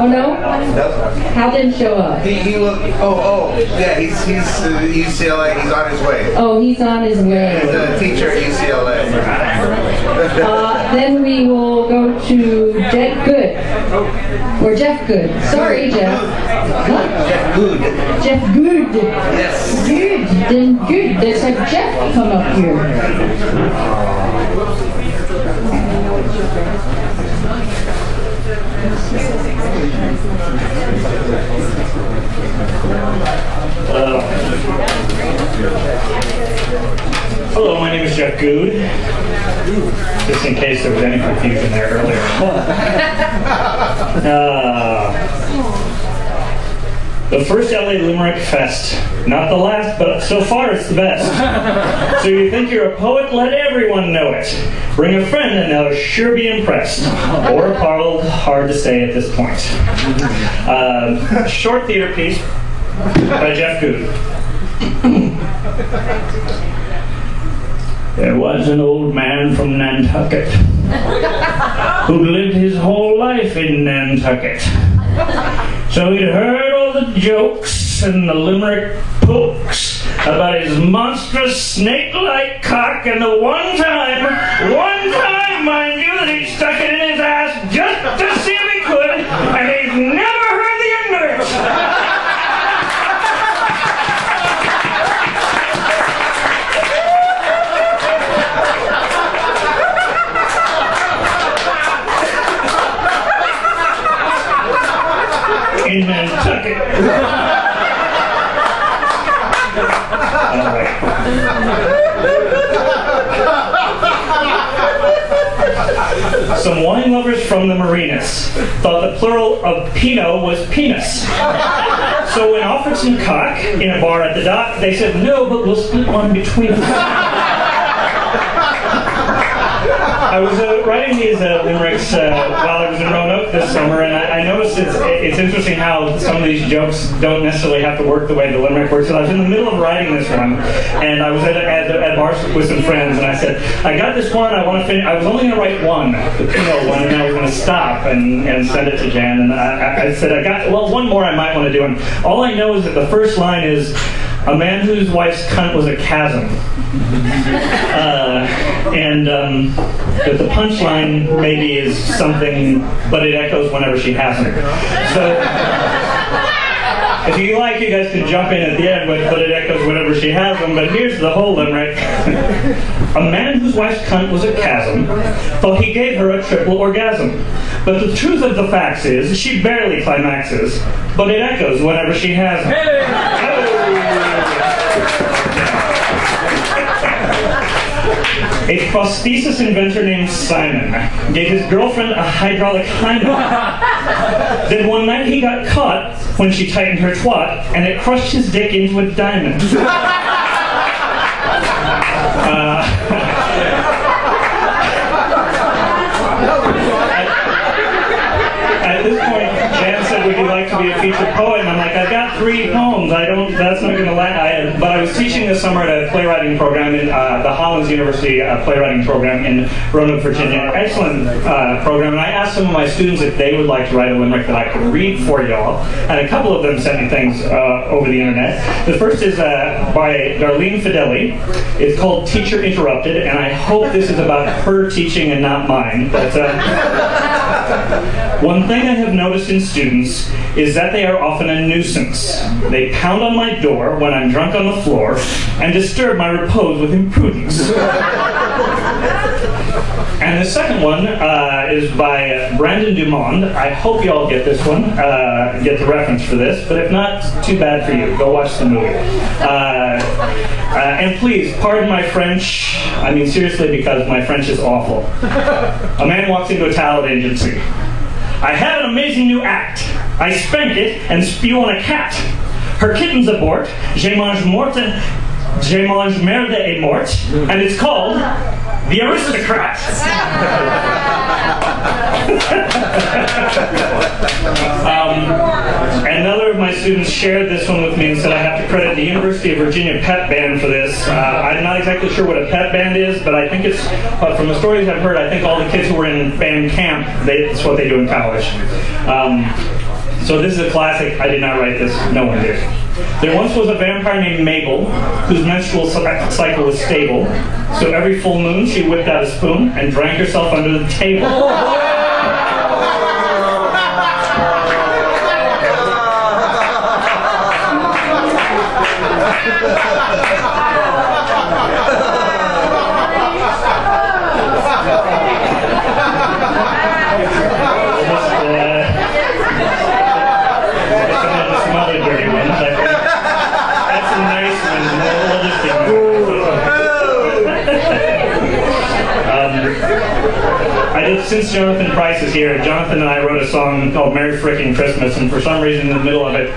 Oh no? Hal didn't show up. He looked. Yeah. He's UCLA. He's on his way. Oh, he's on his way. He's a teacher at UCLA. Then we will go to Jeff Goode. Or Jeff Goode. Sorry, Jeff. What? Jeff Goode. Jeff Goode. Yes. Good. Then good. Let's have Jeff come up here. Hello, my name is Jeff Goode. Just in case there was any confusion there earlier. The first LA Limerick Fest. Not the last, but so far it's the best. So you think you're a poet? Let everyone know it. Bring a friend and they'll sure be impressed. Or appalled, hard to say at this point. Short theater piece by Jeff Goode. There was an old man from Nantucket who lived his whole life in Nantucket. So he'd heard all the jokes and the limerick pokes about his monstrous snake-like cock, and the one time, mind you, that he stuck it in his ass just to see if he could, and he's never heard the end of it. In Nantucket. All right. Some wine lovers from the marinas thought the plural of Pinot was penis. So when offered some cock in a bar at the dock, they said, no, but we'll split one between us. I was writing these limericks while I was in Roanoke this summer, and I noticed it's interesting how some of these jokes don't necessarily have to work the way the limerick works. So I was in the middle of writing this one, and I was at bars with some friends, and I said, I got this one, I want to finish. I was only going to write one, the Pinot one, and I was going to stop and send it to Jan, and I said, one more I might want to do, and all I know is that the first line is, a man whose wife's cunt was a chasm. That the punchline maybe is something, but it echoes whenever she has him. So, if you like, you guys can jump in at the end, but it echoes whenever she has them. But here's the whole limerick. A man whose wife's cunt was a chasm thought he gave her a triple orgasm. But the truth of the facts is, she barely climaxes, but it echoes whenever she has them. Hey! A prosthesis inventor named Simon gave his girlfriend a hydraulic hymen. Then one night he got caught when she tightened her twat, and it crushed his dick into a diamond. At this point, Jan said, would you like to be a featured poet? And I'm like, I've got 3 poems. That's not going to land. But I was teaching this summer at a playwriting program in the Hollins University playwriting program in Roanoke, Virginia. Excellent program. And I asked some of my students if they would like to write a limerick that I could read for y'all. And a couple of them sent me things over the internet. The first is by Darlene Fideli. It's called Teacher Interrupted. And I hope this is about her teaching and not mine. But one thing I have noticed in students is that they are often a nuisance. They pound on my door when I'm drunk on the floor and disturb my repose with imprudence. And the second one is by Brandon Dumond. I hope you all get this one, get the reference for this, but if not, too bad for you. Go watch the movie. And please, pardon my French. I mean, seriously, because my French is awful. A man walks into a talent agency. I have an amazing new act. I spank it and spew on a cat. Her kitten's abort. Je mange merde et morte. And it's called The Aristocrat. Another of my students shared this one with me and said I have to credit the University of Virginia pep band for this. I'm not exactly sure what a pep band is, but I think it's, from the stories I've heard, I think all the kids who were in band camp, that's what they do in college. So this is a classic. I did not write this. No one did. There once was a vampire named Mabel, whose menstrual cycle was stable. So every full moon, she whipped out a spoon and drank herself under the table. Some other dirty ones. That's a nice one. We'll just since Jonathan Price is here, Jonathan and I wrote a song called Merry Frickin' Christmas, and for some reason in the middle of it,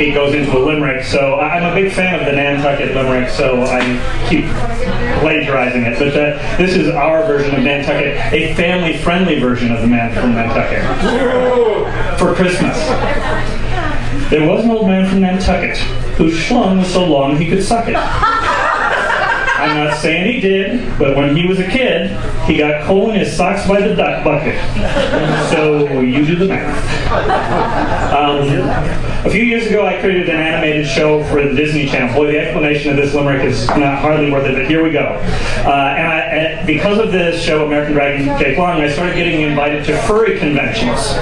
it goes into a limerick. So I'm a big fan of the Nantucket limerick, so I keep plagiarizing it. But this is our version of Nantucket, a family-friendly version of the man from Nantucket. For Christmas. There was an old man from Nantucket whose schlong was so long he could suck it. I'm not saying he did, but when he was a kid, he got coal in his socks by the duck bucket. So you do the math. A few years ago, I created an animated show for the Disney Channel. Boy, the explanation of this limerick is not hardly worth it, but here we go. And because of this show, American Dragon Jake Long, I started getting invited to furry conventions.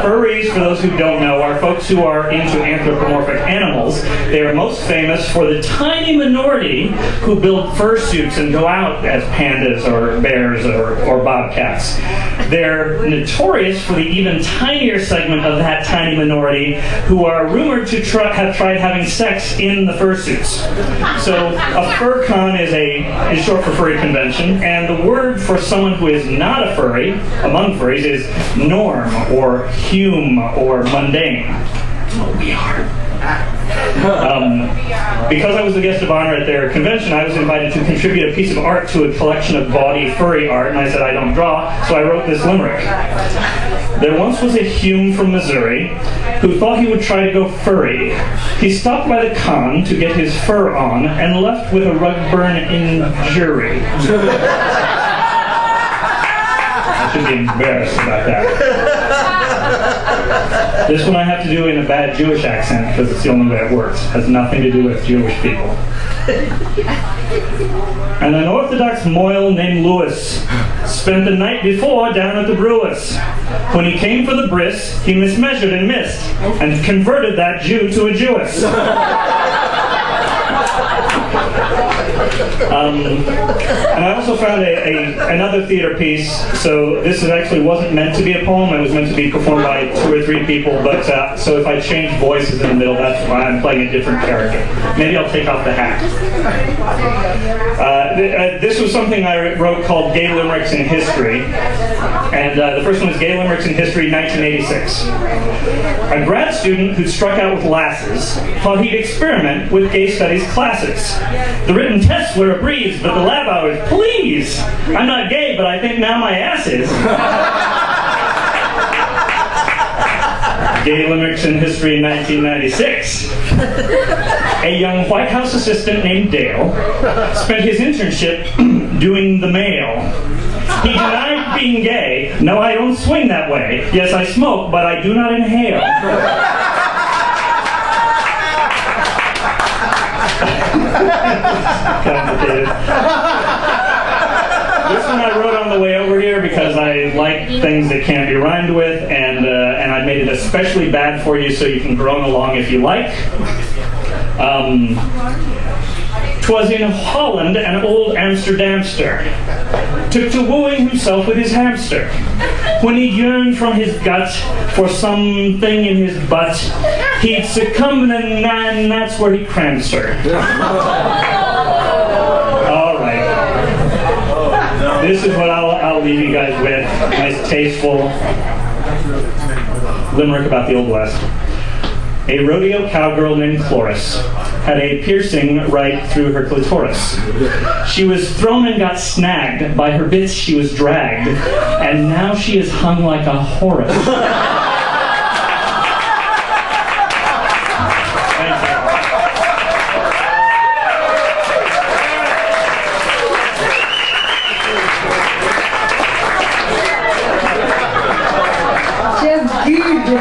Furries, for those who don't know, are folks who are into anthropomorphic animals. They are most famous for the tiny minority who build fursuits and go out as pandas or bears or bobcats. They're notorious for the even tinier segment of that tiny minority who are rumored to have tried having sex in the fursuits. So a fur con is short for furry convention, and the word for someone who is not a furry, among furries, is norm or hume or mundane. Well, we are. Because I was the guest of honor at their convention, I was invited to contribute a piece of art to a collection of bawdy furry art, and I said I don't draw, so I wrote this limerick. There once was a Hume from Missouri who thought he would try to go furry. He stopped by the con to get his fur on and left with a rug burn injury. I should be embarrassed about that. This one I have to do in a bad Jewish accent because it's the only way it works. It has nothing to do with Jewish people. And an Orthodox moil named Lewis spent the night before down at the brewer's. When he came for the bris, he mismeasured and missed, and converted that Jew to a Jewess. And I also found another theater piece. So this actually wasn't meant to be a poem. It was meant to be performed by 2 or 3 people. But so if I change voices in the middle, that's why I'm playing a different character. Maybe I'll take off the hat. This was something I wrote called Gay Limericks in History. And the first one is Gay Limericks in History, 1986. A grad student who struck out with lasses thought he'd experiment with gay studies classes. The written tests were a breeze, but the lab hours, please! I'm not gay, but I think now my ass is. Gay Limericks in History, 1996. A young White House assistant named Dale spent his internship doing the mail. He denied being gay. No, I don't swing that way. Yes, I smoke, but I do not inhale. Complicated. This one I wrote on the way over here because I like things that can't be rhymed with, and I made it especially bad for you so you can groan along if you like. 'Twas in Holland an old Amsterdamster took to wooing himself with his hamster. When he yearned from his gut for something in his butt, he'd succumb and that's where he crammed her. All right. This is what I'll leave you guys with. Nice, tasteful limerick about the Old West. A rodeo cowgirl named Cloris had a piercing right through her clitoris. She was thrown and got snagged. By her bits she was dragged, and now she is hung like a Horus. Just Goode.